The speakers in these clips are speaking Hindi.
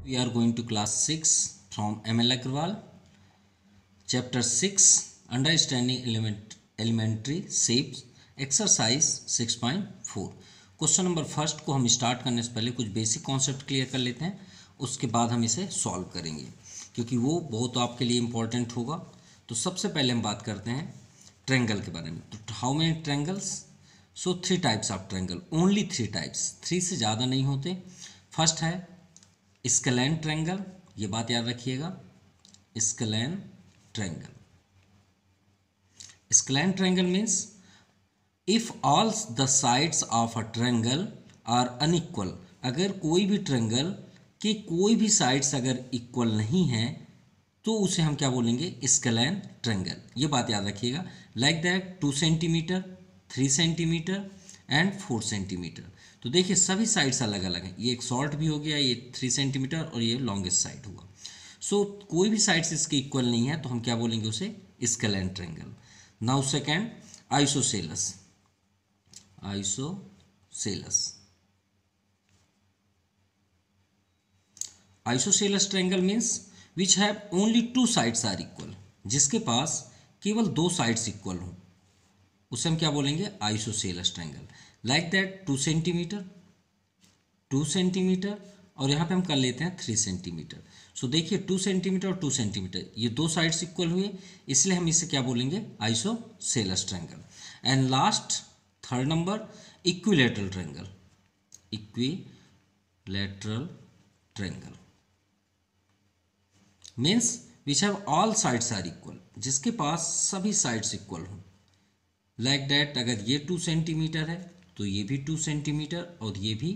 We are going to class 6 from ML Agrawal, chapter 6, Understanding Elementary Shapes, exercise 6.4. Question number first को हम स्टार्ट करने से पहले कुछ बेसिक कॉन्सेप्ट क्लियर कर लेते हैं, उसके बाद हम इसे सॉल्व करेंगे क्योंकि वो बहुत आपके लिए इम्पोर्टेंट होगा। तो सबसे पहले हम बात करते हैं ट्रायंगल के बारे में। तो how many triangles? So 3 types of triangle, only 3 types, 3 से ज़्यादा नहीं होते। फर्स्ट है स्केलेन ट्रायंगल, ये बात याद रखिएगा, scalene triangle. Scalene triangle means if all the sides of a triangle are unequal, अगर कोई भी ट्रायंगल के कोई भी साइड्स अगर इक्वल नहीं है तो उसे हम क्या बोलेंगे? Scalene triangle. ये बात याद रखिएगा। Like that 2 centimetre, 3 centimetre and 4 centimetre. तो देखिए सभी साइड्स अलग अलग हैं, ये एक शॉर्ट भी हो गया, ये 3 सेंटीमीटर और ये लॉन्गेस्ट साइड हुआ। सो कोई भी साइड्स इसके इक्वल नहीं है तो हम क्या बोलेंगे? उसे scalene triangle. Now second, isosceles. Isosceles triangle means which have only 2 sides are equal, जिसके पास केवल 2 साइड्स इक्वल हों, उसे हम क्या बोलेंगे? Isosceles triangle. Like that 2 centimetre, 2 centimetre और यहाँ पे हम कर लेते हैं 3 सेंटीमीटर। सो देखिए 2 सेंटीमीटर और 2 सेंटीमीटर, ये 2 साइड्स इक्वल हुए, इसलिए हम इसे क्या बोलेंगे? Isosceles triangle. And last third number, equilateral triangle. Equilateral triangle means which have all sides are equal, जिसके पास सभी साइड्स इक्वल हों। लाइक दैट अगर ये 2 सेंटीमीटर है तो ये भी 2 सेंटीमीटर और ये भी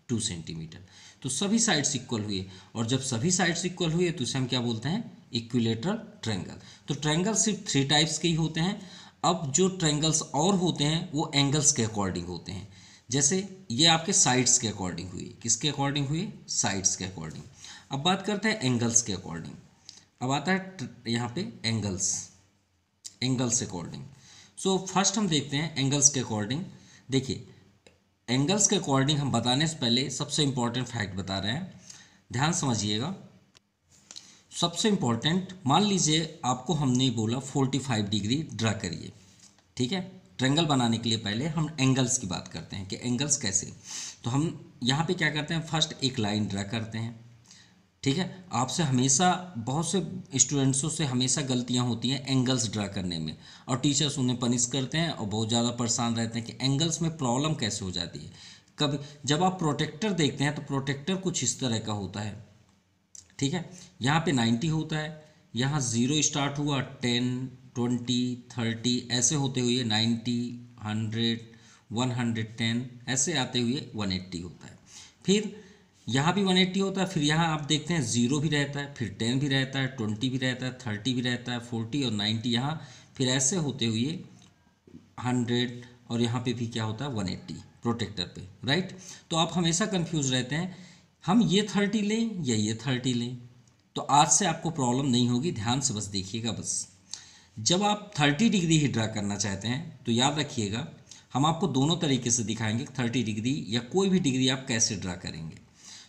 2 सेंटीमीटर, तो सभी साइड्स इक्वल हुए, और जब सभी साइड्स इक्वल हुए तो इसे हम क्या बोलते हैं? Equilateral triangle. तो ट्रायंगल सिर्फ 3 टाइप्स के ही होते हैं। अब जो ट्रायंगल्स और होते हैं वो एंगल्स के अकॉर्डिंग होते हैं। जैसे ये आपके साइड्स के अकॉर्डिंग हुए, किसके अकॉर्डिंग हुए? साइड्स के अकॉर्डिंग। अब बात करते हैं एंगल्स के अकॉर्डिंग। अब आता है यहाँ पे एंगल्स अकॉर्डिंग। सो फर्स्ट हम देखते हैं एंगल्स के अकॉर्डिंग। देखिए एंगल्स के अकॉर्डिंग हम बताने से पहले सबसे इंपॉर्टेंट फैक्ट बता रहे हैं, ध्यान समझिएगा। सबसे इंपॉर्टेंट, मान लीजिए आपको हमने बोला 45 डिग्री ड्रा करिए, ठीक है? ट्रायंगल बनाने के लिए पहले हम एंगल्स की बात करते हैं कि एंगल्स कैसे। तो हम यहाँ पे क्या करते हैं? फर्स्ट एक लाइन ड्रा करते हैं, ठीक है? आपसे हमेशा, बहुत से स्टूडेंट्सों से हमेशा गलतियां होती हैं एंगल्स ड्रा करने में, और टीचर्स उन्हें पनिश करते हैं और बहुत ज़्यादा परेशान रहते हैं कि एंगल्स में प्रॉब्लम कैसे हो जाती है। कभी जब आप प्रोटेक्टर देखते हैं तो प्रोटेक्टर कुछ इस तरह का होता है, ठीक है? यहाँ पे 90 होता है, यहाँ 0 स्टार्ट हुआ, 10, 20, 30 ऐसे होते हुए 90, 100, 110 ऐसे आते हुए 180 होता है। फिर यहाँ भी 180 होता है, फिर यहाँ आप देखते हैं 0 भी रहता है, फिर 10 भी रहता है, 20 भी रहता है, 30 भी रहता है, 40 और 90 यहाँ, फिर ऐसे होते हुए 100, और यहाँ पे भी क्या होता है? 180 प्रोटेक्टर पे, राइट? तो आप हमेशा कंफ्यूज रहते हैं हम ये 30 लें या ये 30 लें। तो आज से आपको प्रॉब्लम नहीं होगी, ध्यान से बस देखिएगा। बस जब आप 30 डिग्री ही ड्रा करना चाहते हैं तो याद रखिएगा हम आपको दोनों तरीके से दिखाएंगे, 30 डिग्री या कोई भी डिग्री आप कैसे ड्रा करेंगे।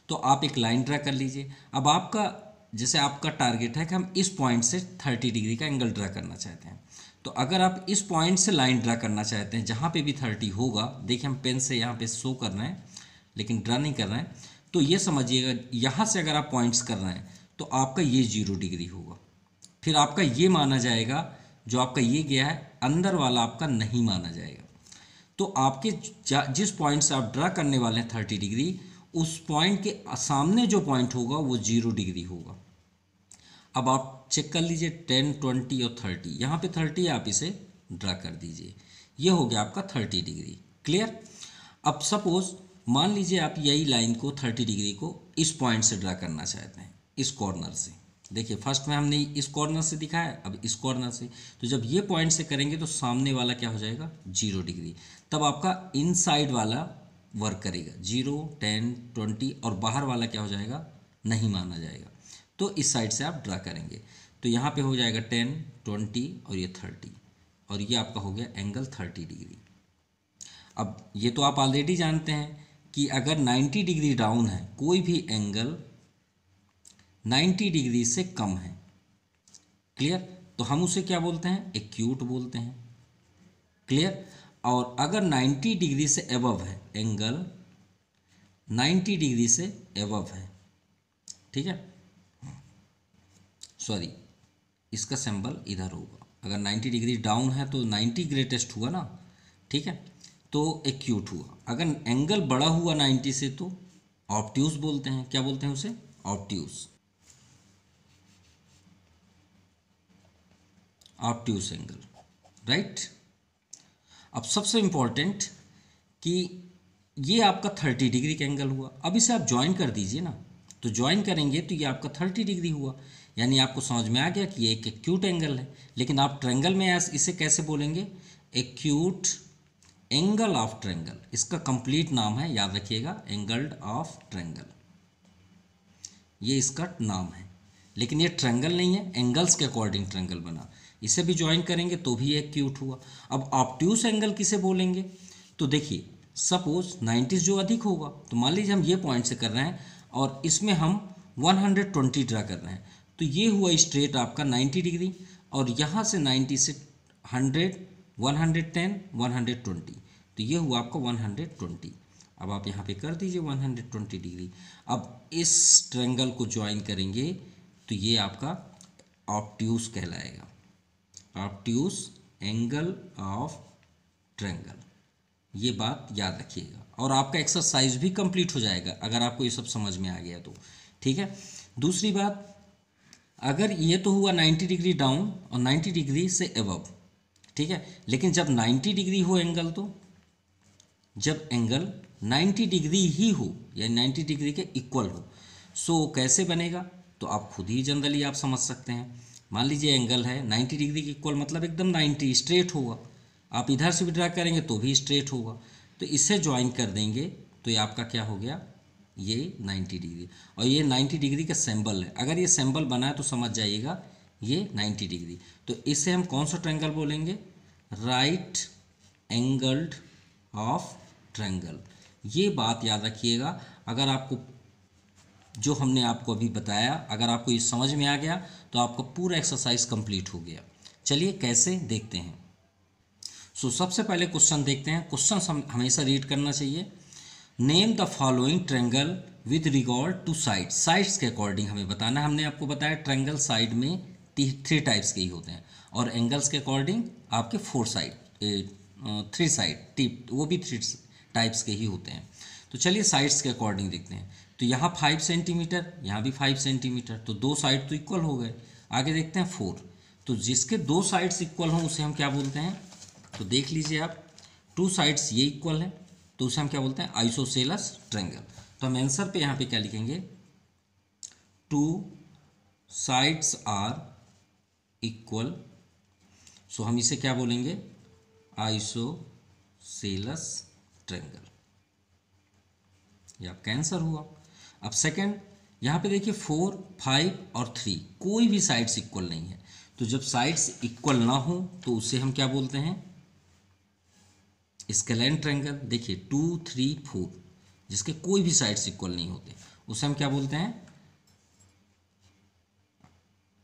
तो आप एक लाइन ड्रा कर लीजिए। अब आपका, जैसे आपका टारगेट है कि हम इस पॉइंट से 30 डिग्री का एंगल ड्रा करना चाहते हैं, तो अगर आप इस पॉइंट से लाइन ड्रा करना चाहते हैं जहाँ पे भी 30 होगा, देखिए हम पेन से यहाँ पे शो कर रहे हैं लेकिन ड्रा नहीं कर रहे हैं, तो ये समझिएगा यहाँ से अगर आप पॉइंट्स कर रहे हैं तो आपका ये 0 डिग्री होगा। फिर आपका ये माना जाएगा, जो आपका ये गया है अंदर वाला आपका नहीं माना जाएगा। तो आपके जिस पॉइंट से आप ड्रा करने वाले हैं 30 डिग्री, उस पॉइंट के सामने जो पॉइंट होगा वो 0 डिग्री होगा। अब आप चेक कर लीजिए 10, 20 और 30, यहाँ पे 30 आप इसे ड्रा कर दीजिए, ये हो गया आपका 30 डिग्री। क्लियर? अब सपोज मान लीजिए आप यही लाइन को 30 डिग्री को इस पॉइंट से ड्रा करना चाहते हैं, इस कॉर्नर से। देखिए फर्स्ट में हमने इस कॉर्नर से दिखाया, अब इस कॉर्नर से। तो जब ये पॉइंट से करेंगे तो सामने वाला क्या हो जाएगा? 0 डिग्री। तब आपका इनसाइड वाला वर्क करेगा, 0, 10, 20, और बाहर वाला क्या हो जाएगा? नहीं माना जाएगा। तो इस साइड से आप ड्रा करेंगे तो यहाँ पे हो जाएगा 10, 20 और ये 30, और ये आपका हो गया एंगल 30 डिग्री। अब ये तो आप ऑलरेडी जानते हैं कि अगर 90 डिग्री डाउन है कोई भी एंगल, 90 डिग्री से कम है। क्लियर? तो हम उसे क्या बोलते हैं? एक्यूट बोलते हैं। क्लियर? और अगर 90 डिग्री से एबव है, एंगल 90 डिग्री से एबव है, ठीक है, सॉरी इसका सिंबल इधर होगा। अगर 90 डिग्री डाउन है तो 90 ग्रेटेस्ट हुआ ना, ठीक है, तो एक्यूट हुआ। अगर एंगल बड़ा हुआ 90 से तो ऑब्ट्यूस बोलते हैं। क्या बोलते हैं उसे? ऑब्ट्यूस। Obtuse angle, right. अब सबसे इंपॉर्टेंट कि ये आपका 30 डिग्री का एंगल हुआ। अब इसे आप ज्वाइन कर दीजिए ना, तो ज्वाइन करेंगे तो ये आपका 30 डिग्री हुआ। यानी आपको समझ में आ गया कि ये एक एक्यूट एंगल है। लेकिन आप ट्रायंगल में इसे कैसे बोलेंगे? Acute angle of triangle. इसका कंप्लीट नाम है, याद रखिएगा, एंगल ऑफ ट्रायंगल, ये इसका नाम है। लेकिन ये ट्रायंगल नहीं है, एंगल्स के अकॉर्डिंग ट्रायंगल बना। इसे भी ज्वाइन करेंगे तो भी एक्यूट हुआ। अब ऑब्ट्यूस एंगल किसे बोलेंगे? तो देखिए, सपोज 90 जो अधिक होगा, तो मान लीजिए हम ये पॉइंट से कर रहे हैं और इसमें हम 120 ड्रा कर रहे हैं, तो ये हुआ स्ट्रेट आपका 90 डिग्री। और यहाँ से 90 से 100, 110, 120, तो ये हुआ आपका 120। अब आप यहाँ पे कर दीजिए 120 डिग्री। अब इस ट्रायंगल को ज्वाइन करेंगे तो ये आपका ऑब्ट्यूस कहलाएगा। ऑब्ट्यूस एंगल ऑफ ट्रायंगल, ये बात याद रखिएगा। और आपका एक्सरसाइज भी कंप्लीट हो जाएगा अगर आपको ये सब समझ में आ गया तो, ठीक है। दूसरी बात, अगर ये तो हुआ 90 डिग्री डाउन और 90 डिग्री से एबव, ठीक है, लेकिन जब 90 डिग्री हो एंगल, तो जब एंगल 90 डिग्री ही हो या 90 डिग्री के इक्वल हो, सो कैसे बनेगा? तो आप खुद ही जनरली आप समझ सकते हैं। मान लीजिए एंगल है 90 डिग्री के इक्वल, मतलब एकदम 90 स्ट्रेट होगा। आप इधर से भी ड्रा करेंगे तो भी स्ट्रेट होगा। तो इसे ज्वाइन कर देंगे तो ये आपका क्या हो गया? ये 90 डिग्री। और ये 90 डिग्री का सिंबल है। अगर ये सिंबल बना है तो समझ जाइएगा ये 90 डिग्री। तो इसे हम कौन सा ट्रायंगल बोलेंगे? Right angled of triangle. ये बात याद रखिएगा। अगर आपको जो हमने आपको अभी बताया, अगर आपको ये समझ में आ गया तो आपका पूरा एक्सरसाइज कंप्लीट हो गया। चलिए कैसे देखते हैं। सबसे पहले क्वेश्चन देखते हैं। क्वेश्चन हम हमेशा रीड करना चाहिए। Name the following triangle with regard to side. Sides के अकॉर्डिंग हमें बताना है। हमने आपको बताया ट्रायंगल साइड में 3 टाइप्स के ही होते हैं, और एंगल्स के अकॉर्डिंग आपके 4 साइड, 3 साइड, वो भी 3 टाइप्स के ही होते हैं। तो चलिए साइड्स के अकॉर्डिंग देखते हैं। तो यहाँ 5 सेंटीमीटर, यहाँ भी 5 सेंटीमीटर, तो 2 साइड तो इक्वल हो गए। आगे देखते हैं 4। तो जिसके 2 साइड्स इक्वल हों उसे हम क्या बोलते हैं? तो देख लीजिए आप, 2 साइड्स ये इक्वल है तो उसे हम क्या बोलते हैं? Isosceles triangle. तो हम आंसर पे यहाँ पे क्या लिखेंगे? 2 साइड्स आर इक्वल। सो हम इसे क्या बोलेंगे? Isosceles triangle. ये आपका आंसर हुआ। अब सेकंड, यहाँ पे देखिए 4, 5 और 3 कोई भी साइड्स इक्वल नहीं है। तो जब साइड्स इक्वल ना हो तो उसे हम क्या बोलते हैं? Scalene triangle. देखिए 2, 3, 4 जिसके कोई भी साइड्स इक्वल नहीं होते उसे हम क्या बोलते हैं?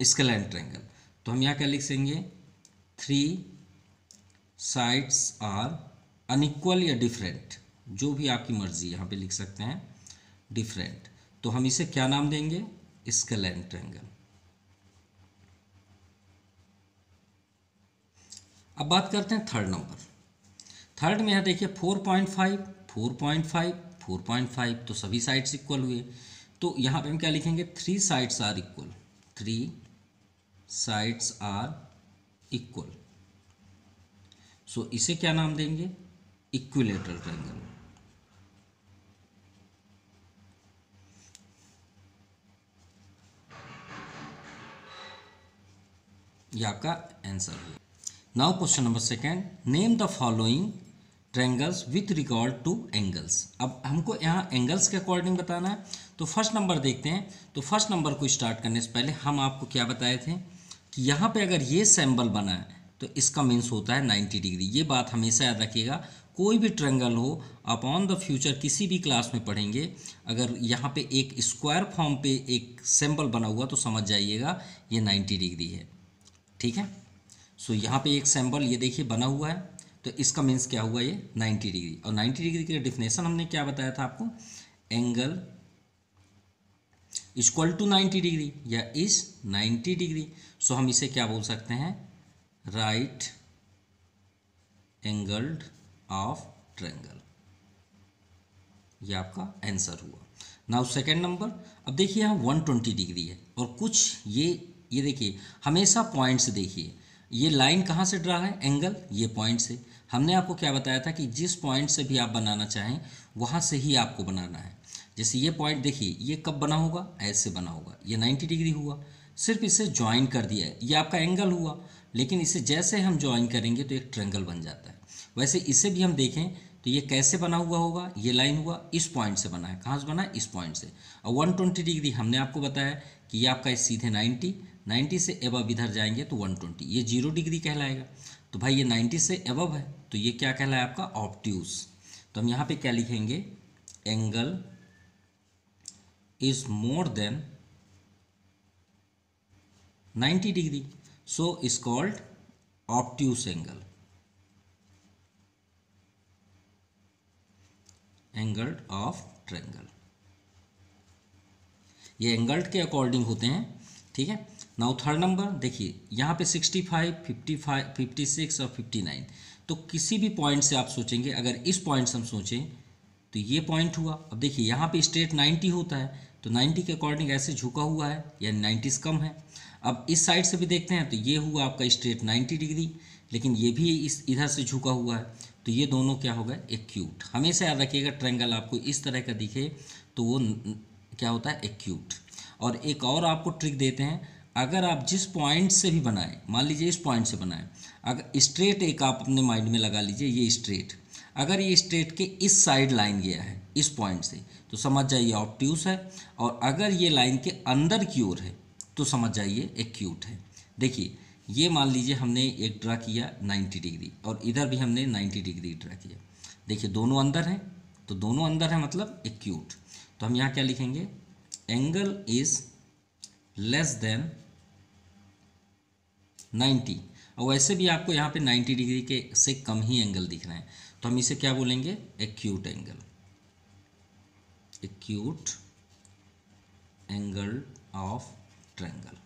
Scalene triangle. तो हम यहाँ क्या लिख देंगे? 3 साइड्स आर अनइक्वल या डिफरेंट, जो भी आपकी मर्जी, यहाँ पे लिख सकते हैं डिफरेंट। तो हम इसे क्या नाम देंगे? Scalene triangle. अब बात करते हैं थर्ड नंबर। थर्ड में यहाँ देखिए 4.5, 4.5, 4.5, तो सभी साइड्स इक्वल हुए। तो यहाँ पे हम क्या लिखेंगे? 3 sides are equal. 3 sides are equal. So इसे क्या नाम देंगे? Equilateral triangle. ये आपका आंसर है। Now question number second, name the following triangles with regard to angles. अब हमको यहाँ एंगल्स के अकॉर्डिंग बताना है। तो फर्स्ट नंबर देखते हैं। तो फर्स्ट नंबर को स्टार्ट करने से पहले हम आपको क्या बताए थे कि यहाँ पे अगर ये सिंबल बना है तो इसका मीन्स होता है 90 डिग्री। ये बात हमेशा याद रखिएगा। कोई भी ट्रायंगल हो, आप ऑन द फ्यूचर किसी भी क्लास में पढ़ेंगे, अगर यहाँ पे एक स्क्वायर फॉर्म पे एक सिंबल बना हुआ तो समझ जाइएगा ये 90 डिग्री है। ठीक है, सो यहाँ पे एक सिंबल ये देखिए बना हुआ है, तो इसका मीन्स क्या हुआ, ये 90 डिग्री। और 90 डिग्री की डिफिनेशन हमने क्या बताया था आपको, एंगल इक्वल टू 90 डिग्री या इज 90 डिग्री। सो हम इसे क्या बोल सकते हैं, राइट एंगल्ड ऑफ ट्रायंगल। ये आपका आंसर हुआ। नाउ सेकेंड नंबर, अब देखिए यहाँ 120 डिग्री है और कुछ ये देखिए, हमेशा पॉइंट से देखिए, ये लाइन कहाँ से ड्रा है, एंगल ये पॉइंट से। हमने आपको क्या बताया था कि जिस पॉइंट से भी आप बनाना चाहें वहाँ से ही आपको बनाना है। जैसे ये पॉइंट देखिए, ये कब बना होगा, ऐसे बना होगा, ये 90 डिग्री हुआ, सिर्फ इसे ज्वाइन कर दिया है, ये आपका एंगल हुआ। लेकिन इसे जैसे हम ज्वाइन करेंगे तो एक ट्रायंगल बन जाता है। वैसे इसे भी हम देखें तो ये कैसे बना हुआ होगा, ये लाइन हुआ इस पॉइंट से बना है, कहाँ से बना है, इस पॉइंट से। और 120 डिग्री हमने आपको बताया कि ये आपका सीधे 90 से एबव इधर जाएंगे तो 120, ये 0 डिग्री कहलाएगा। तो भाई ये 90 से एबव है तो ये क्या कहलाए आपका, ऑब्ट्यूस। तो हम यहाँ पे क्या लिखेंगे, angle is more than 90 degree, so is called obtuse angle, angle of triangle. ये एंगल के अकॉर्डिंग होते हैं। ठीक है, नाउ थर्ड नंबर देखिए, यहाँ पे 65, 55, 56 और 59, तो किसी भी पॉइंट से आप सोचेंगे, अगर इस पॉइंट से हम सोचें तो ये पॉइंट हुआ। अब देखिए यहाँ पे स्ट्रेट 90 होता है तो 90 के अकॉर्डिंग ऐसे झुका हुआ है, यानी 90 से कम है। अब इस साइड से भी देखते हैं तो ये हुआ आपका स्ट्रेट 90 डिग्री, लेकिन ये भी इस इधर से झुका हुआ है, तो ये दोनों क्या हो गए, एक्यूट। हमेशा याद रखिएगा, ट्रायंगल आपको इस तरह का दिखे तो वो क्या होता है, एक्यूट। और एक और आपको ट्रिक देते हैं, अगर आप जिस पॉइंट से भी बनाएं, मान लीजिए इस पॉइंट से बनाएं, अगर स्ट्रेट एक आप अपने माइंड में लगा लीजिए, ये स्ट्रेट, अगर ये स्ट्रेट के इस साइड लाइन गया है इस पॉइंट से तो समझ जाइए ऑब्ट्यूस है, और अगर ये लाइन के अंदर की ओर है तो समझ जाइए एक्यूट है। देखिए ये मान लीजिए हमने एक ड्रा किया 90 डिग्री और इधर भी हमने 90 डिग्री ड्रा किया, देखिए दोनों अंदर हैं, तो दोनों अंदर है मतलब एक्यूट। तो हम यहाँ क्या लिखेंगे, एंगल इज लेस देन 90, और वैसे भी आपको यहाँ पे 90 डिग्री के से कम ही एंगल दिख रहे हैं, तो हम इसे क्या बोलेंगे, acute angle, acute angle of triangle.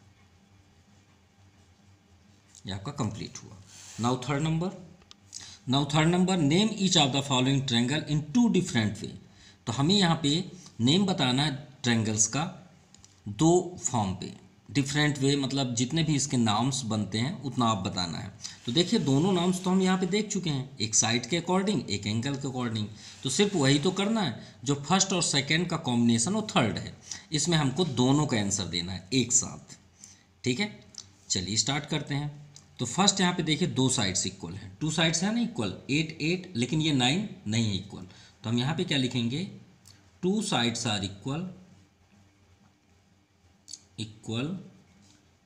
ये आपका कंप्लीट हुआ। Now third number, name each of the following triangle in 2 different way. तो हमें यहाँ पे नेम बताना है ट्रायंगल्स का 2 फॉर्म पे, डिफरेंट वे मतलब जितने भी इसके नाम्स बनते हैं उतना आप बताना है। तो देखिए दोनों नाम्स तो हम यहाँ पे देख चुके हैं, एक साइड के अकॉर्डिंग, एक एंगल के अकॉर्डिंग, तो सिर्फ वही तो करना है। जो फर्स्ट और सेकंड का कॉम्बिनेशन वो थर्ड है, इसमें हमको दोनों का आंसर देना है एक साथ। ठीक है, चलिए स्टार्ट करते हैं। तो फर्स्ट यहाँ पे देखिए 2 साइड्स इक्वल हैं, 2 साइड्स है ना इक्वल, 8 8, लेकिन ये 9 नहीं है इक्वल, तो हम यहाँ पे क्या लिखेंगे, 2 sides are equal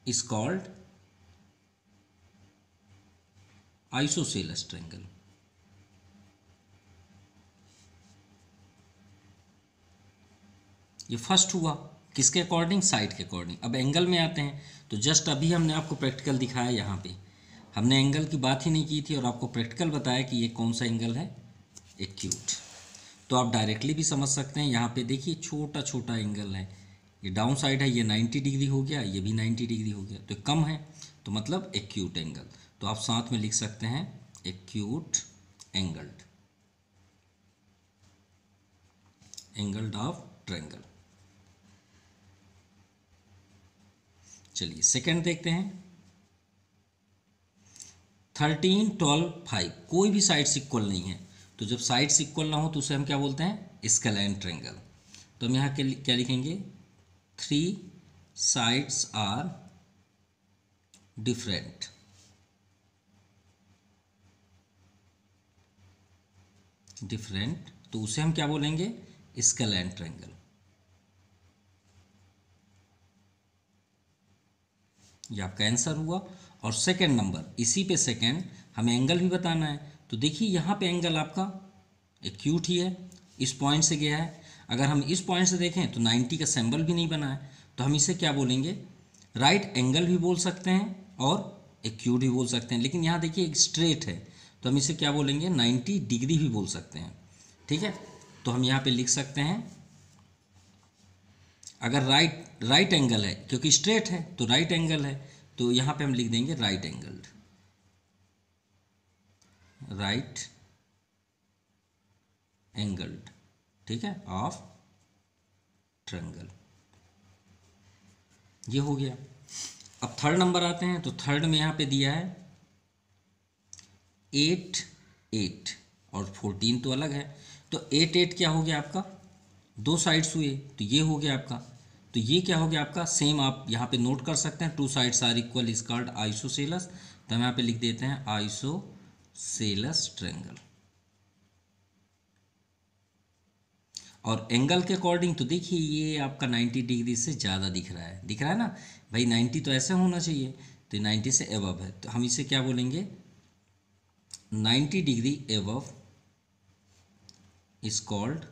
is called isosceles triangle। ये फर्स्ट हुआ किसके अकॉर्डिंग, साइड के अकॉर्डिंग। अब एंगल में आते हैं, तो जस्ट अभी हमने आपको प्रैक्टिकल दिखाया, यहाँ पे हमने एंगल की बात ही नहीं की थी और आपको प्रैक्टिकल बताया कि ये कौन सा एंगल है, एक्यूट। तो आप डायरेक्टली भी समझ सकते हैं, यहाँ पे देखिए छोटा छोटा एंगल है, ये डाउन साइड है, ये 90 डिग्री हो गया, ये भी 90 डिग्री हो गया, तो कम है तो मतलब एक्यूट एंगल। तो आप साथ में लिख सकते हैं acute angled, angled of triangle. चलिए सेकंड देखते हैं, 13 12 5, कोई भी साइड्स इक्वल नहीं है, तो जब साइड्स इक्वल ना हो तो उसे हम क्या बोलते हैं, स्केलैन ट्रायंगल। तो हम यहाँ क्या लिखेंगे, 3 sides are different, तो उसे हम क्या बोलेंगे, स्केलैन ट्रायंगल। ये आपका आंसर हुआ। और सेकंड नंबर, इसी पे सेकंड हमें एंगल भी बताना है, तो देखिए यहाँ पे एंगल आपका एक्यूट ही है, इस पॉइंट से गया है। अगर हम इस पॉइंट से देखें तो 90 का सिंबल भी नहीं बना है, तो हम इसे क्या बोलेंगे, राइट एंगल भी बोल सकते हैं और एक्यूट भी बोल सकते हैं। लेकिन यहाँ देखिए एक स्ट्रेट है, तो हम इसे क्या बोलेंगे, 90 डिग्री भी बोल सकते हैं। ठीक है, तो हम यहाँ पे लिख सकते हैं, अगर राइट एंगल है, क्योंकि स्ट्रेट है तो राइट एंगल है, तो यहाँ पे हम लिख देंगे राइट एंगल्ड, राइट एंगल्ड, ठीक है, ऑफ ट्रायंगल। ये हो गया। अब थर्ड नंबर आते हैं, तो थर्ड में यहाँ पे दिया है 8 8 और 14 तो अलग है, तो 8 8 क्या हो गया आपका, दो साइड्स हुए, तो ये हो गया आपका। तो ये क्या हो गया आपका, सेम आप यहाँ पे नोट कर सकते हैं, two sides are equal is called isosceles. तो हम यहाँ पे लिख देते हैं आइसोसेलस ट्रायंगल। और एंगल के अकॉर्डिंग तो देखिए ये आपका 90 डिग्री से ज़्यादा दिख रहा है ना भाई, 90 तो ऐसे होना चाहिए, तो 90 से एबव है, तो हम इसे क्या बोलेंगे, 90 degree above is called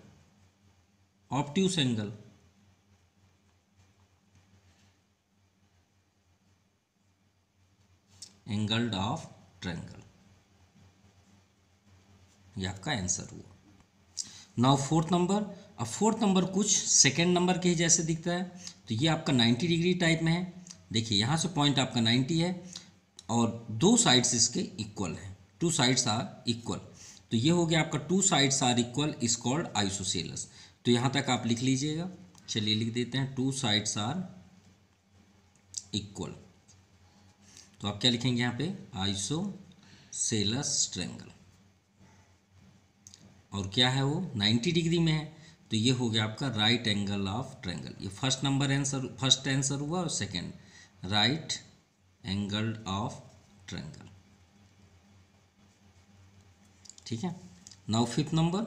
obtuse angle. Angled of triangle, ये आपका आंसर हुआ। Now fourth number. अब फोर्थ नंबर कुछ सेकेंड नंबर के ही जैसे दिखता है, तो ये आपका 90 डिग्री टाइप में है। देखिए यहाँ से पॉइंट आपका 90 है और दो साइड्स इसके इक्वल हैं, टू साइड्स आर इक्वल, तो ये हो गया आपका two sides are equal is called isosceles. तो यहाँ तक आप लिख लीजिएगा, चलिए लिख देते हैं टू साइड्स आर इक्वल। तो आप क्या लिखेंगे यहाँ पे, आइसोसेलस ट्रायंगल, और क्या है वो 90 डिग्री में है, तो ये हो गया आपका राइट एंगल ऑफ ट्रायंगल। ये फर्स्ट आंसर हुआ, और second right angle of triangle. ठीक है, नाउ फिफ्थ नंबर।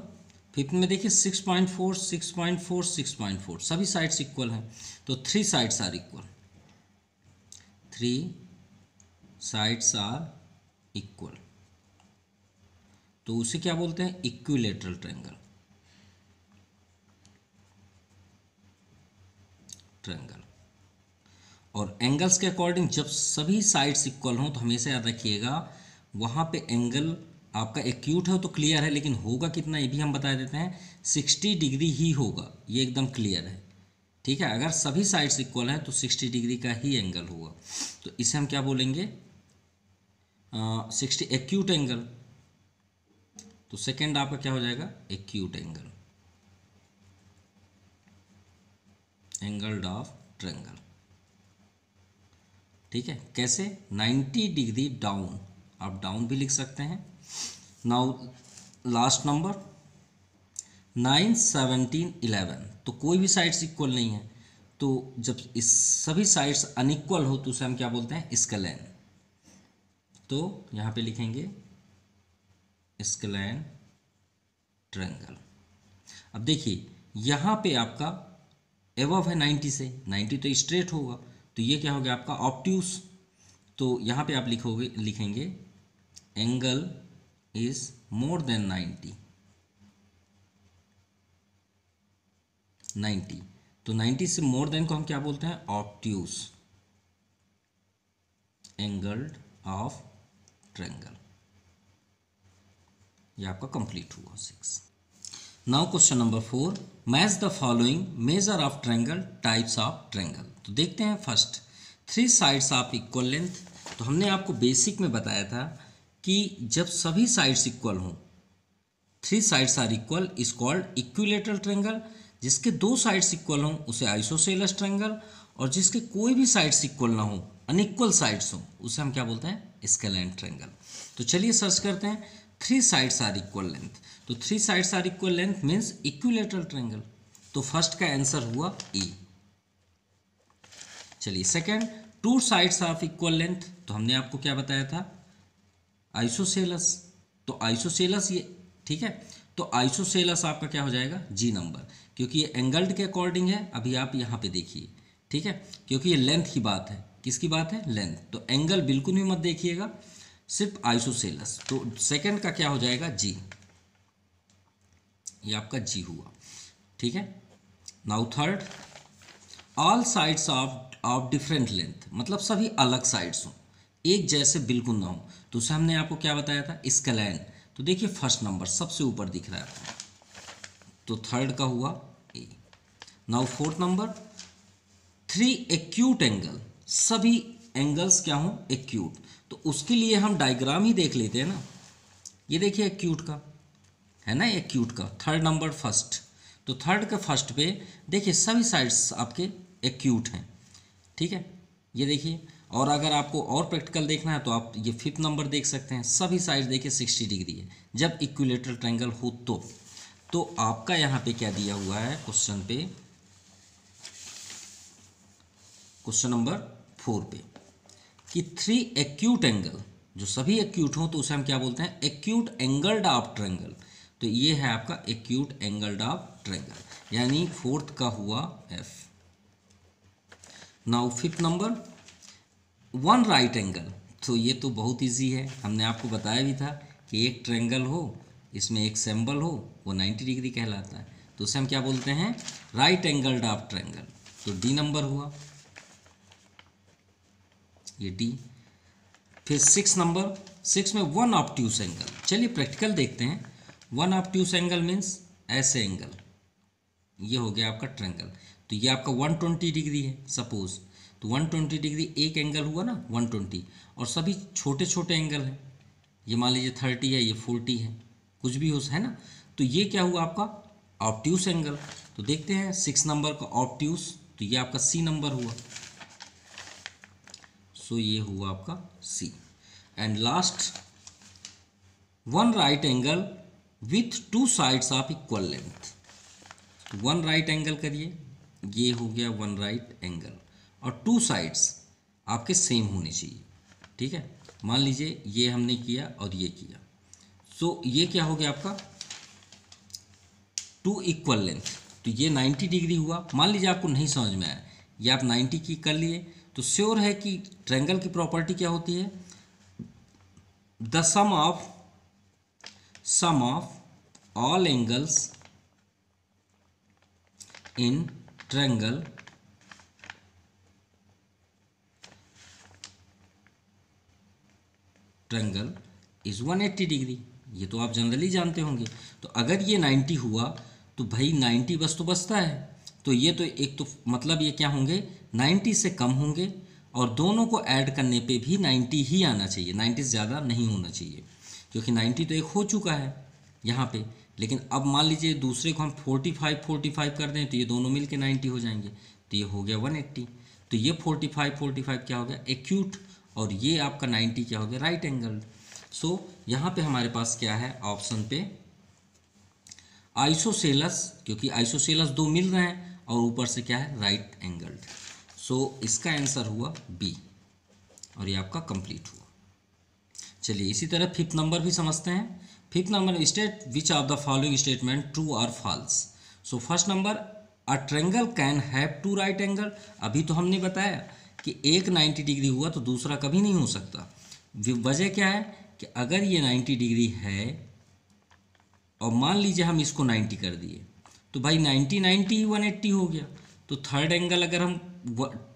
फिफ्थ में देखिए 6.4 6.4 6.4 सभी साइड्स इक्वल हैं, तो three sides are equal, three sides are equal, तो उसे क्या बोलते हैं, इक्विलेटरल ट्रायंगल। और एंगल्स के अकॉर्डिंग जब सभी साइड्स इक्वल हों तो हमेशा याद रखिएगा वहाँ पे एंगल आपका एक्यूट है तो क्लियर है, लेकिन होगा कितना ये भी हम बता देते हैं, 60 डिग्री ही होगा, ये एकदम क्लियर है। ठीक है, अगर सभी साइड्स इक्वल हैं तो 60 डिग्री का ही एंगल होगा, तो इसे हम क्या बोलेंगे, 60 एक्यूट एंगल। तो सेकेंड आपका क्या हो जाएगा, acute angle, angled of triangle. ठीक है, कैसे, 90 डिग्री डाउन, आप डाउन भी लिख सकते हैं। नाउ लास्ट नंबर 9 17 11, तो कोई भी साइड्स इक्वल नहीं है, तो जब इस सभी साइड्स अनइक्वल हो तो उसे हम क्या बोलते हैं, स्केलेन। तो यहाँ पे लिखेंगे स्केलेन ट्रायंगल। अब देखिए यहाँ पे आपका एबव है 90 से, 90 तो स्ट्रेट होगा, तो ये क्या हो गया आपका ऑब्ट्यूस। तो यहाँ पे आप लिखेंगे एंगल इज मोर देन 90, तो 90 से मोर देन को हम क्या बोलते हैं, ऑब्ट्यूस एंगल्ड ऑफ ट्रायंगल। ये आपका कंप्लीट हुआ 6। Now question number 4, match the following measure of triangle types of triangle. तो देखते हैं first, three sides of equal length. तो हमने आपको बेसिक में बताया था कि जब सभी साइड्स इक्वल हों, three sides are equal is called equilateral triangle. जिसके दो साइड्स इक्वल हों उसे आइसोसेलस ट्रायंगल, और जिसके कोई भी साइड्स इक्वल ना हो, अनइक्वल साइड्स हों, उसे हम क्या बोलते हैं, स्केलेन ट्रायंगल। तो चलिए सर्च करते हैं, three sides are equal length. तो three sides are equal length means equilateral triangle, तो फर्स्ट का आंसर हुआ ए। चलिए second, two sides of equal length, तो हमने आपको क्या बताया था, आइसोसेलस। तो आइसोसेलस ये, ठीक है, तो आइसोसेलस आपका क्या हो जाएगा, जी नंबर, क्योंकि ये एंगल्ड के अकॉर्डिंग है। अभी आप यहाँ पे देखिए, ठीक है, क्योंकि ये लेंथ की बात है, किसकी बात है, लेंथ, तो एंगल बिल्कुल भी मत देखिएगा, सिर्फ आइसोसेलस। तो सेकंड का क्या हो जाएगा, जी, ये आपका जी हुआ, ठीक है। Now third, all sides of different length, मतलब सभी अलग साइड्स हों, एक जैसे बिल्कुल ना हो। तो उसे हमने आपको क्या बताया था, स्केलैन। तो देखिए फर्स्ट नंबर सबसे ऊपर दिख रहा है आपको, तो थर्ड का हुआ A. Now fourth number, 3 acute angle, सभी एंगल्स क्या हों, एक्यूट। तो उसके लिए हम डायग्राम ही देख लेते हैं ना। ये देखिए एक्यूट का है ना, एक्यूट का थर्ड नंबर फर्स्ट। तो थर्ड का फर्स्ट पे देखिए सभी साइड्स आपके एक्यूट हैं, ठीक है, ये देखिए। और अगर आपको और प्रैक्टिकल देखना है तो आप ये फिफ्थ नंबर देख सकते हैं, सभी साइड देखिए 60 डिग्री है जब इक्विलेटरल ट्रायंगल हो। तो आपका यहाँ पे क्या दिया हुआ है क्वेश्चन पे, क्वेश्चन नंबर 4 पे, कि 3 एक्यूट एंगल, जो सभी एक्यूट हों तो उसे हम क्या बोलते हैं, एक्यूट एंगल्ड ऑफ ट्रायंगल। तो ये है आपका एक्यूट एंगल्ड ऑफ ट्रायंगल, यानी फोर्थ का हुआ F. Now fifth number, 1 right angle. तो ये तो बहुत इजी है, हमने आपको बताया भी था कि एक ट्रायंगल हो, इसमें एक सिंबल हो, वो 90 डिग्री कहलाता है। तो उसे हम क्या बोलते हैं, राइट एंगल्ड ऑफ ट्रायंगल। तो डी नंबर हुआ, ये डी। फिर 6 नंबर, 6 में 1 ऑब्ट्यूस एंगल। चलिए प्रैक्टिकल देखते हैं। 1 ऑब्ट्यूस एंगल मीन्स ऐसे एंगल, ये हो गया आपका ट्रायंगल। तो ये आपका 120 डिग्री है सपोज, तो 120 डिग्री एक एंगल हुआ ना 120, और सभी छोटे छोटे एंगल हैं, ये मान लीजिए 30 है, ये 40 है, कुछ भी हो, है ना। तो ये क्या हुआ आपका ऑब्ट्यूस एंगल। तो देखते हैं 6 नंबर का ऑब्ट्यूस, तो ये आपका सी नंबर हुआ। सो ये हुआ आपका C. And last, 1 right angle with 2 sides of equal length. 1 right angle करिए, ये हो गया 1 राइट एंगल, और 2 साइड्स आपके सेम होने चाहिए, ठीक है। मान लीजिए ये हमने किया और ये किया, सो ये क्या हो गया आपका 2 इक्वल लेंथ। तो ये 90 डिग्री हुआ। मान लीजिए आपको नहीं समझ में आया, ये आप 90 की कर लिए, तो श्योर है कि ट्रायंगल की प्रॉपर्टी क्या होती है, the sum of all angles in triangle is 180 degree. ये तो आप जनरली जानते होंगे। तो अगर ये 90 हुआ तो भाई 90 बस तो बचता है, तो ये तो एक तो मतलब ये क्या होंगे 90 से कम होंगे, और दोनों को ऐड करने पे भी 90 ही आना चाहिए, 90 से ज़्यादा नहीं होना चाहिए, क्योंकि 90 तो एक हो चुका है यहाँ पे। लेकिन अब मान लीजिए दूसरे को हम 45 कर दें तो ये दोनों मिल के 90 हो जाएंगे, तो ये हो गया 180। तो ये 45 क्या हो गया एक्यूट, और ये आपका 90 क्या हो गया राइट एंगल। सो यहाँ पे हमारे पास क्या है ऑप्शन पे आइसोसेलस, क्योंकि आइसोसेलस 2 मिल रहे हैं, और ऊपर से क्या है राइट एंगल्ड। सो इसका आंसर हुआ बी, और ये आपका कंप्लीट हुआ। चलिए इसी तरह फिफ्थ नंबर भी समझते हैं। Fifth number, state which of the following statement true और false. So first number, a triangle can have 2 right angle. अभी तो हमने बताया कि एक 90 डिग्री हुआ तो दूसरा कभी नहीं हो सकता। वजह क्या है कि अगर ये 90 डिग्री है और मान लीजिए हम इसको 90 कर दिए, तो भाई 90 ही 180 हो गया। तो थर्ड एंगल अगर हम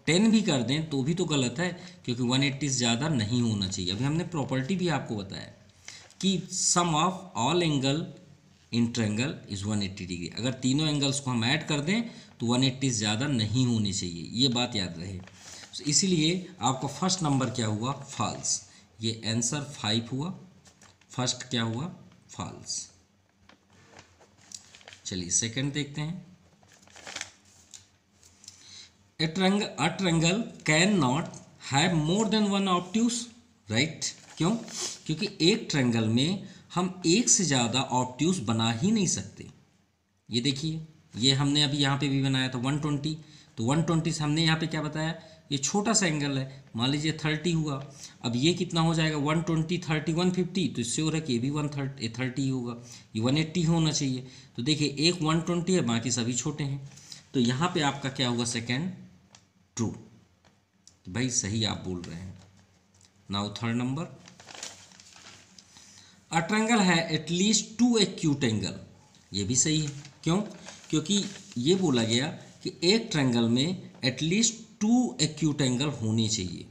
10 भी कर दें तो भी तो गलत है, क्योंकि 180 से ज़्यादा नहीं होना चाहिए। अभी हमने प्रॉपर्टी भी आपको बताया कि sum of all angle in triangle is 180 degree. अगर तीनों एंगल्स को हम ऐड कर दें तो 180 से ज़्यादा नहीं होनी चाहिए, ये बात याद रहे। तो इसीलिए आपका फर्स्ट नंबर क्या हुआ फॉल्स, ये आंसर 5 हुआ, फर्स्ट क्या हुआ फॉल्स। चलिए सेकंड देखते हैं। A triangle can not have more than 1 obtuse, right. क्यों? क्योंकि एक ट्रायंगल में हम एक से ज़्यादा ऑब्ट्यूस बना ही नहीं सकते। ये देखिए, ये हमने अभी यहाँ पे भी बनाया था 120, तो 120 से हमने यहाँ पे क्या बताया, ये छोटा सा एंगल है, मान लीजिए 30 हुआ। अब ये कितना हो जाएगा 120 30 150, तो श्योर है कि ये भी 130 होगा, ये 180 होना चाहिए। तो देखिए एक 120 है, बाकी सभी छोटे हैं, तो यहाँ पे आपका क्या होगा सेकेंड ट्रू। भाई सही आप बोल रहे हैं। Now third number, a triangle है एटलीस्ट टू एक्यूट एंगल, ये भी सही है। क्यों? क्योंकि ये बोला गया कि एक ट्रायंगल में एटलीस्ट टू एक्यूट एंगल होने चाहिए।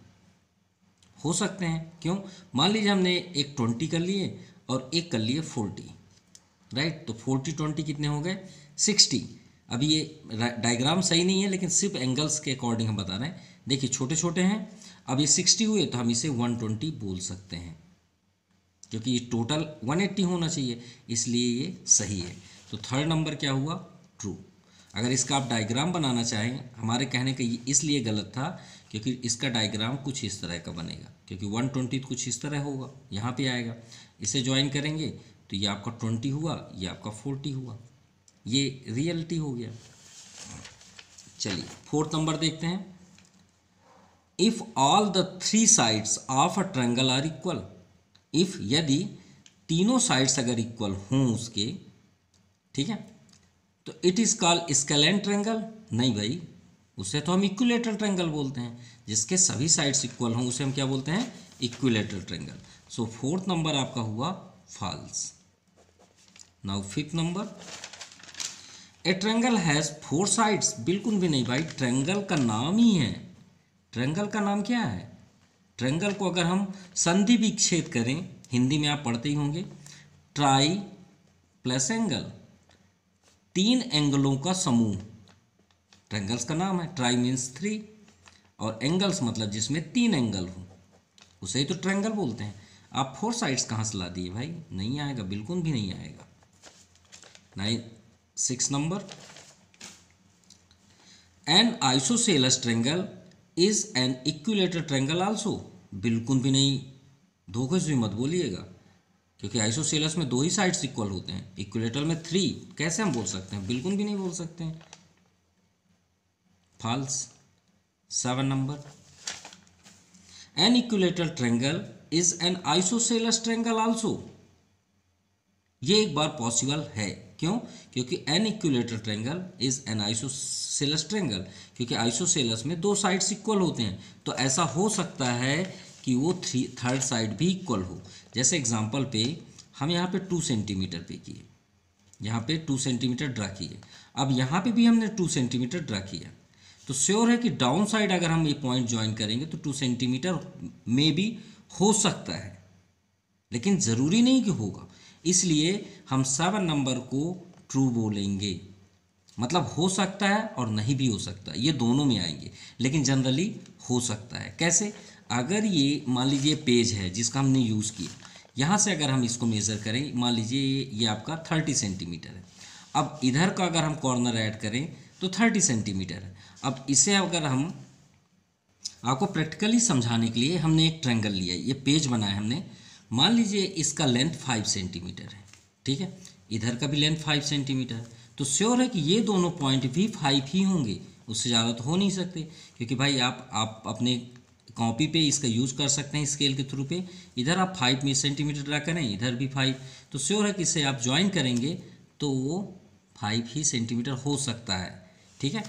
हो सकते हैं, क्यों? मान लीजिए हमने एक 20 कर लिए और एक कर लिए 40, राइट? तो 40 20 कितने हो गए? 60। अभी ये डायग्राम सही नहीं है, लेकिन सिर्फ एंगल्स के अकॉर्डिंग हम बता रहे हैं। देखिए छोटे छोटे हैं, अब ये 60 हुए तो हम इसे 120 बोल सकते हैं, क्योंकि ये टोटल 180 होना चाहिए, इसलिए ये सही है। तो थर्ड नंबर क्या हुआ? ट्रू। अगर इसका आप डायग्राम बनाना चाहें, हमारे कहने का ये इसलिए गलत था क्योंकि इसका डायग्राम कुछ इस तरह का बनेगा, क्योंकि 120 कुछ इस तरह होगा, यहाँ पे आएगा। इसे ज्वाइन करेंगे तो ये आपका 20 हुआ, ये आपका 40 हुआ, ये रियलिटी हो गया। चलिए फोर्थ नंबर देखते हैं। If all the three sides of a triangle are equal, if यदि तीनों साइड्स अगर इक्वल हों उसके, ठीक है, तो it is called scalant triangle. नहीं भाई, उसे तो हम इक्विलेटरल ट्रायंगल बोलते हैं। जिसके सभी साइड्स इक्वल हों उसे हम क्या बोलते हैं? Equilateral triangle. So fourth number आपका हुआ false. Now fifth number, a triangle has four sides. बिल्कुल भी नहीं भाई, ट्रायंगल का नाम ही है। ट्रायंगल का नाम क्या है? ट्रायंगल को अगर हम संधि विच्छेद करें, हिंदी में आप पढ़ते ही होंगे, ट्राई प्लस एंगल, तीन एंगलों का समूह ट्रायंगल्स का नाम है। ट्राई मीन्स 3 और एंगल्स मतलब जिसमें 3 एंगल हो, उसे ही तो ट्रायंगल बोलते हैं। आप 4 साइड्स कहाँ से ला दिए भाई? नहीं आएगा, बिल्कुल भी नहीं आएगा। 6 number, N isosceles triangle is N equilateral triangle also. बिल्कुल भी नहीं, धोखे से भी मत बोलिएगा, क्योंकि आइसोसेलस में 2 ही साइड्स इक्वल होते हैं, इक्विलेटरल में 3। कैसे हम बोल सकते हैं? बिल्कुल भी नहीं बोल सकते हैं। False. 7 number, an equilateral triangle is an isosceles triangle also. ये एक बार पॉसिबल है। क्यों? क्योंकि an equilateral triangle is an isosceles triangle, क्योंकि आइसोसेलस में 2 साइड्स इक्वल होते हैं। तो ऐसा हो सकता है कि वो थर्ड साइड भी इक्वल हो। जैसे एग्जांपल पे हम यहाँ पे 2 सेंटीमीटर पे किए, यहाँ पे 2 सेंटीमीटर ड्रा किए, अब यहाँ पे भी हमने 2 सेंटीमीटर ड्रा किया, तो श्योर है कि डाउन साइड अगर हम ये पॉइंट ज्वाइन करेंगे तो 2 सेंटीमीटर में भी हो सकता है, लेकिन ज़रूरी नहीं कि होगा। इसलिए हम 7 नंबर को ट्रू बोलेंगे। मतलब हो सकता है और नहीं भी हो सकता, ये दोनों में आएंगे, लेकिन जनरली हो सकता है। कैसे? अगर ये मान लीजिए पेज है जिसका हमने यूज़ किया, यहाँ से अगर हम इसको मेज़र करें, मान लीजिए ये आपका 30 सेंटीमीटर है। अब इधर का अगर हम कॉर्नर ऐड करें तो 30 सेंटीमीटर है। अब इसे अगर हम आपको प्रैक्टिकली समझाने के लिए हमने एक ट्रायंगल लिया, ये पेज बनाया हमने। मान लीजिए इसका लेंथ 5 सेंटीमीटर है, ठीक है, इधर का भी लेंथ 5 सेंटीमीटर है, तो श्योर है कि ये दोनों पॉइंट भी 5 ही होंगे, उससे ज़्यादा तो हो नहीं सकते। क्योंकि भाई आप अपने कॉपी पे इसका यूज़ कर सकते हैं स्केल के थ्रू पे। इधर आप 5 सेंटीमीटर ड्रा करें, इधर भी 5, तो श्योर है कि इसे आप ज्वाइन करेंगे तो वो 5 ही सेंटीमीटर हो सकता है, ठीक है।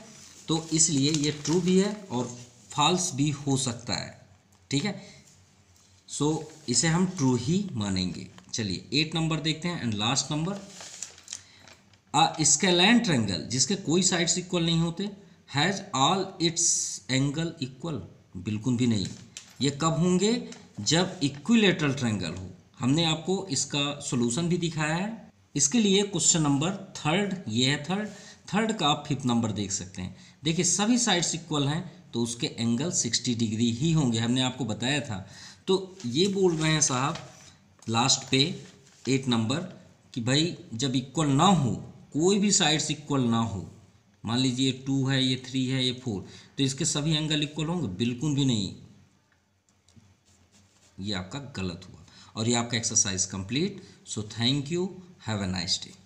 तो इसलिए ये ट्रू भी है और फॉल्स भी हो सकता है, ठीक है। सो इसे हम ट्रू ही मानेंगे। चलिए 8 नंबर देखते हैं and last number, a scalene triangle जिसके कोई साइड्स इक्वल नहीं होते, has all its angle equal. बिल्कुल भी नहीं। ये कब होंगे? जब इक्विलेटरल ट्रायंगल हो। हमने आपको इसका सॉल्यूशन भी दिखाया है। इसके लिए क्वेश्चन नंबर 3, ये है थर्ड का आप 5th नंबर देख सकते हैं। देखिए सभी साइड्स इक्वल हैं तो उसके एंगल 60 डिग्री ही होंगे, हमने आपको बताया था। तो ये बोल रहे हैं साहब लास्ट पे 8 नंबर कि भाई जब इक्वल ना हो, कोई भी साइड्स इक्वल ना हो, मान लीजिए 2 है, ये 3 है, ये 4, तो इसके सभी एंगल इक्वल होंगे? बिल्कुल भी नहीं। ये आपका गलत हुआ और ये आपका exercise complete. So thank you, have a nice day.